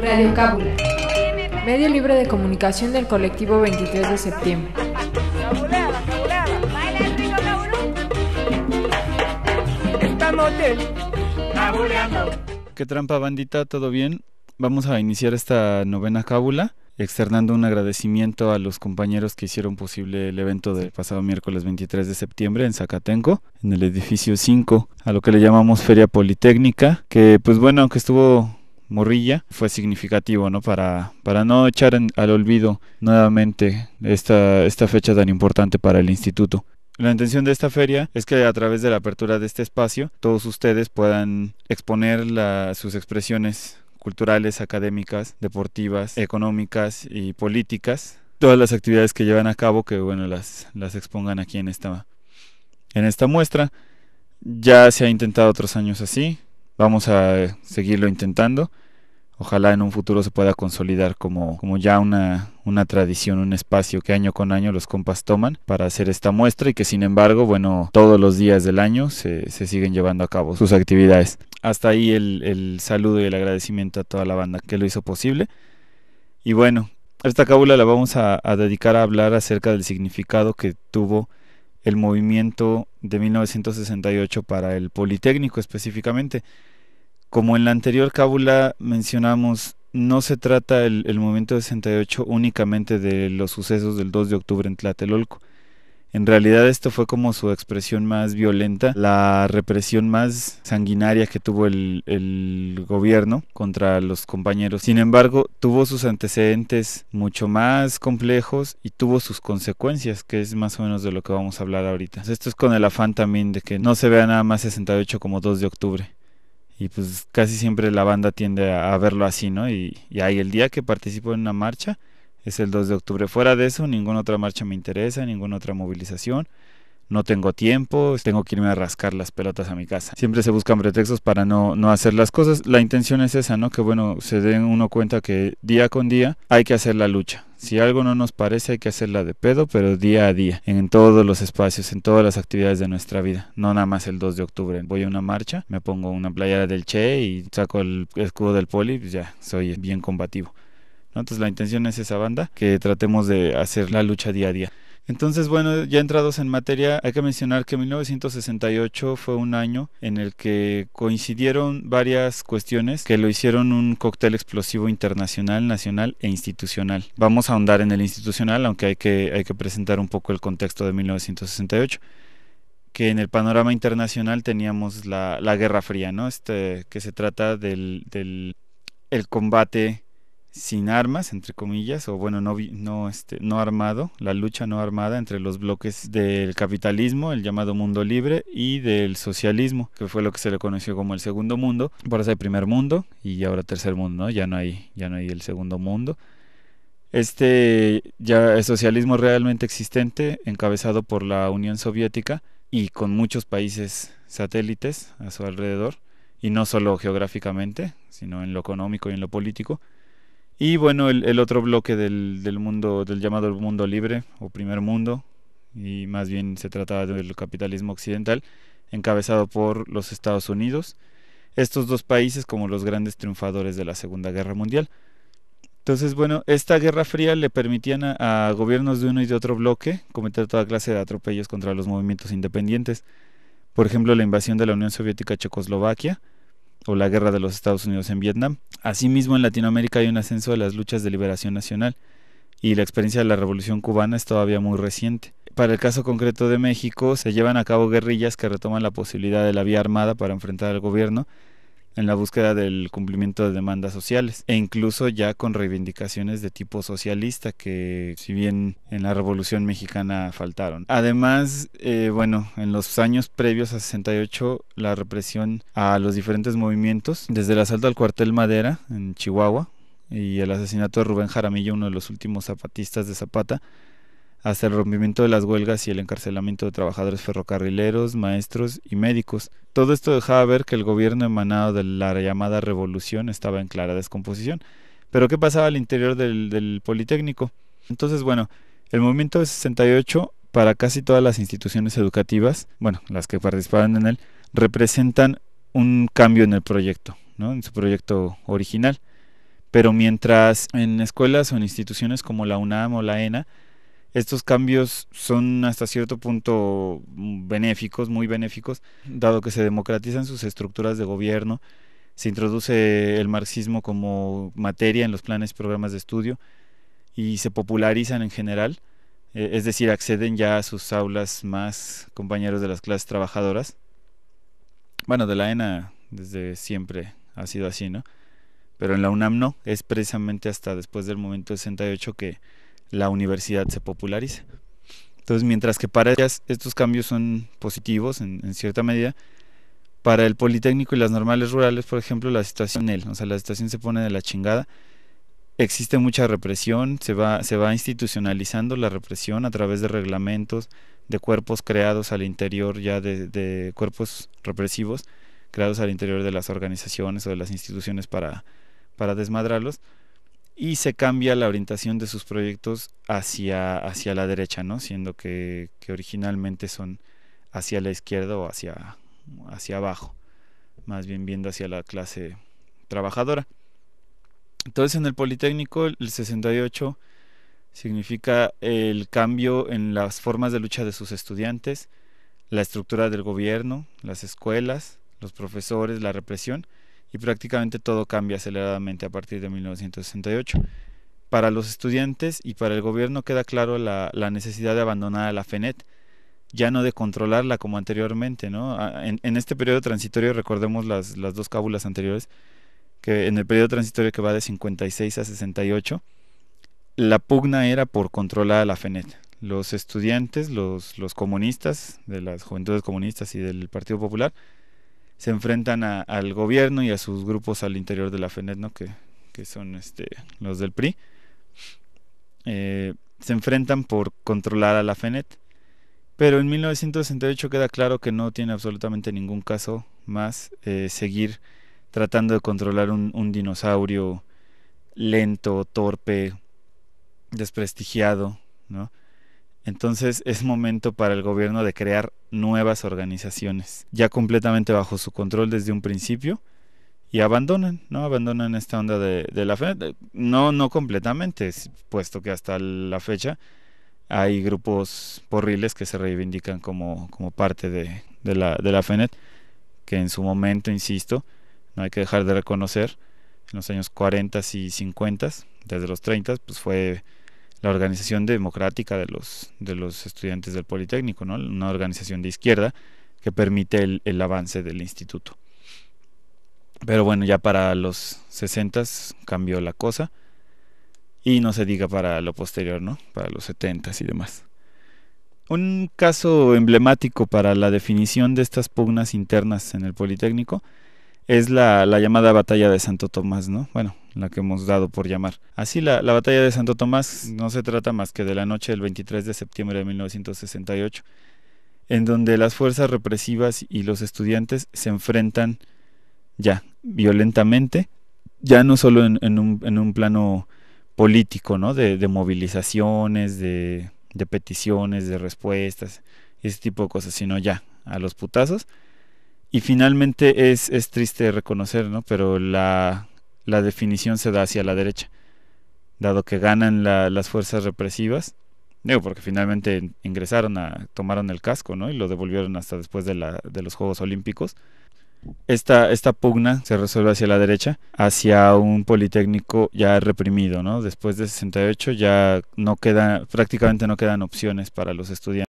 Radio Cábula, medio libre de comunicación del colectivo 23 de septiembre. Esta noche, cabuleando. ¿Qué trampa, bandita? ¿Todo bien? Vamos a iniciar esta novena cábula externando un agradecimiento a los compañeros que hicieron posible el evento del pasado miércoles 23 de septiembre en Zacatenco, en el edificio 5, a lo que le llamamos Feria Politécnica, que pues bueno, aunque estuvo morrilla, fue significativo, ¿no? Para no echar al olvido nuevamente esta fecha tan importante para el instituto. La intención de esta feria es que a través de la apertura de este espacio todos ustedes puedan exponer sus expresiones culturales, académicas, deportivas, económicas y políticas, todas las actividades que llevan a cabo, que bueno, las expongan aquí en esta muestra. Ya se ha intentado otros años así, vamos a seguirlo intentando. Ojalá en un futuro se pueda consolidar como ya una tradición, un espacio que año con año los compas toman para hacer esta muestra y que sin embargo, bueno, todos los días del año se siguen llevando a cabo sus actividades. Hasta ahí el saludo y el agradecimiento a toda la banda que lo hizo posible. Y bueno, esta cábula la vamos a dedicar a hablar acerca del significado que tuvo el movimiento de 1968 para el Politécnico específicamente. Como en la anterior cábula mencionamos, no se trata el movimiento de 68 únicamente de los sucesos del 2 de octubre en Tlatelolco. En realidad esto fue como su expresión más violenta, la represión más sanguinaria que tuvo el gobierno contra los compañeros. Sin embargo, tuvo sus antecedentes mucho más complejos y tuvo sus consecuencias, que es más o menos de lo que vamos a hablar ahorita. Esto es con el afán también de que no se vea nada más 68 como 2 de octubre. Y pues casi siempre la banda tiende a verlo así, ¿no? Y ahí el día que participo en una marcha es el 2 de octubre. Fuera de eso, ninguna otra marcha me interesa, ninguna otra movilización. No tengo tiempo, tengo que irme a rascar las pelotas a mi casa. Siempre se buscan pretextos para no hacer las cosas. La intención es esa, ¿no? Que bueno, se den uno cuenta que día con día hay que hacer la lucha. Si algo no nos parece hay que hacerla de pedo, pero día a día, en todos los espacios, en todas las actividades de nuestra vida. No nada más el 2 de octubre. Voy a una marcha, me pongo una playera del Che y saco el escudo del Poli, pues ya soy bien combativo, ¿no? Entonces la intención es esa, banda, que tratemos de hacer la lucha día a día. Entonces, bueno, ya entrados en materia, hay que mencionar que 1968 fue un año en el que coincidieron varias cuestiones que lo hicieron un cóctel explosivo internacional, nacional e institucional. Vamos a ahondar en el institucional, aunque hay que presentar un poco el contexto de 1968, que en el panorama internacional teníamos la Guerra Fría, ¿no? Que se trata del combate sin armas, entre comillas, o bueno, no armado, la lucha no armada entre los bloques del capitalismo, el llamado mundo libre, y del socialismo, que fue lo que se le conoció como el segundo mundo. Por eso hay primer mundo y ahora tercer mundo, ¿no? Ya no hay el segundo mundo. Ya el socialismo realmente existente, encabezado por la Unión Soviética y con muchos países satélites a su alrededor, y no solo geográficamente, sino en lo económico y en lo político. Y bueno, el otro bloque del mundo, del llamado mundo libre o primer mundo, y más bien se trataba del capitalismo occidental, encabezado por los Estados Unidos. Estos dos países como los grandes triunfadores de la Segunda Guerra Mundial. Entonces, bueno, esta Guerra Fría le permitían a gobiernos de uno y de otro bloque cometer toda clase de atropellos contra los movimientos independientes. Por ejemplo, la invasión de la Unión Soviética a Checoslovaquia, o la guerra de los Estados Unidos en Vietnam. Asimismo, en Latinoamérica hay un ascenso de las luchas de liberación nacional y la experiencia de la Revolución Cubana es todavía muy reciente. Para el caso concreto de México, se llevan a cabo guerrillas que retoman la posibilidad de la vía armada para enfrentar al gobierno en la búsqueda del cumplimiento de demandas sociales, e incluso ya con reivindicaciones de tipo socialista que, si bien en la Revolución Mexicana faltaron. Además, bueno, en los años previos a 68, la represión a los diferentes movimientos, desde el asalto al cuartel Madera en Chihuahua y el asesinato de Rubén Jaramillo, uno de los últimos zapatistas de Zapata, hasta el rompimiento de las huelgas y el encarcelamiento de trabajadores ferrocarrileros, maestros y médicos. Todo esto dejaba ver que el gobierno emanado de la llamada revolución estaba en clara descomposición. Pero ¿qué pasaba al interior del Politécnico? Entonces, bueno, el movimiento de 68, para casi todas las instituciones educativas, bueno, las que participaban en él, representan un cambio en el proyecto, ¿no? En su proyecto original. pero mientras en escuelas o en instituciones como la UNAM o la ENA, estos cambios son hasta cierto punto benéficos, muy benéficos, dado que se democratizan sus estructuras de gobierno, se introduce el marxismo como materia en los planes y programas de estudio y se popularizan en general, es decir, acceden ya a sus aulas más compañeros de las clases trabajadoras. Bueno, de la ENA desde siempre ha sido así, ¿no? Pero en la UNAM no, es precisamente hasta después del momento 68 que la universidad se populariza. Entonces, mientras que para ellas estos cambios son positivos en cierta medida, para el Politécnico y las normales rurales, por ejemplo, la situación la situación se pone de la chingada. Existe mucha represión, se va institucionalizando la represión a través de reglamentos, de cuerpos creados al interior ya de cuerpos represivos, creados al interior de las organizaciones o de las instituciones para desmadrarlos, y se cambia la orientación de sus proyectos hacia la derecha, ¿no? Siendo que originalmente son hacia la izquierda o hacia abajo, más bien viendo hacia la clase trabajadora. Entonces en el Politécnico el 68 significa el cambio en las formas de lucha de sus estudiantes, la estructura del gobierno, las escuelas, los profesores, la represión, y prácticamente todo cambia aceleradamente a partir de 1968. Para los estudiantes y para el gobierno queda claro la necesidad de abandonar a la FENET, ya no de controlarla como anteriormente, ¿no? En este periodo transitorio, recordemos las dos cábulas anteriores, que en el periodo transitorio que va de 56 a 68, la pugna era por controlar a la FENET. Los estudiantes, los comunistas, de las juventudes comunistas y del Partido Popular, se enfrentan al gobierno y a sus grupos al interior de la FENET, ¿no? que son los del PRI. Se enfrentan por controlar a la FENET, pero en 1968 queda claro que no tiene absolutamente ningún caso más seguir tratando de controlar un dinosaurio lento, torpe, desprestigiado, ¿no? Entonces es momento para el gobierno de crear nuevas organizaciones, ya completamente bajo su control desde un principio, y abandonan esta onda de la FENET, no completamente, puesto que hasta la fecha hay grupos porriles que se reivindican como parte de la FENET, que en su momento, insisto, no hay que dejar de reconocer, en los años 40 y 50, desde los 30, pues fue la organización democrática de los estudiantes del Politécnico, ¿no? Una organización de izquierda que permite el avance del instituto. Pero bueno, ya para los 60 cambió la cosa, y no se diga para lo posterior, ¿no? Para los 70 y demás. Un caso emblemático para la definición de estas pugnas internas en el Politécnico es la llamada Batalla de Santo Tomás, ¿no? Bueno, la que hemos dado por llamar. Así, la Batalla de Santo Tomás no se trata más que de la noche del 23 de septiembre de 1968, en donde las fuerzas represivas y los estudiantes se enfrentan ya violentamente, ya no solo en un plano político, ¿no? De movilizaciones, de peticiones, de respuestas, ese tipo de cosas, sino ya a los putazos. Y finalmente es triste reconocer, ¿no? Pero la definición se da hacia la derecha, dado que ganan las fuerzas represivas, digo, porque finalmente tomaron el casco, ¿no? Y lo devolvieron hasta después de los Juegos Olímpicos. Esta pugna se resuelve hacia la derecha, hacia un Politécnico ya reprimido, ¿no? Después de 68 ya prácticamente no quedan opciones para los estudiantes.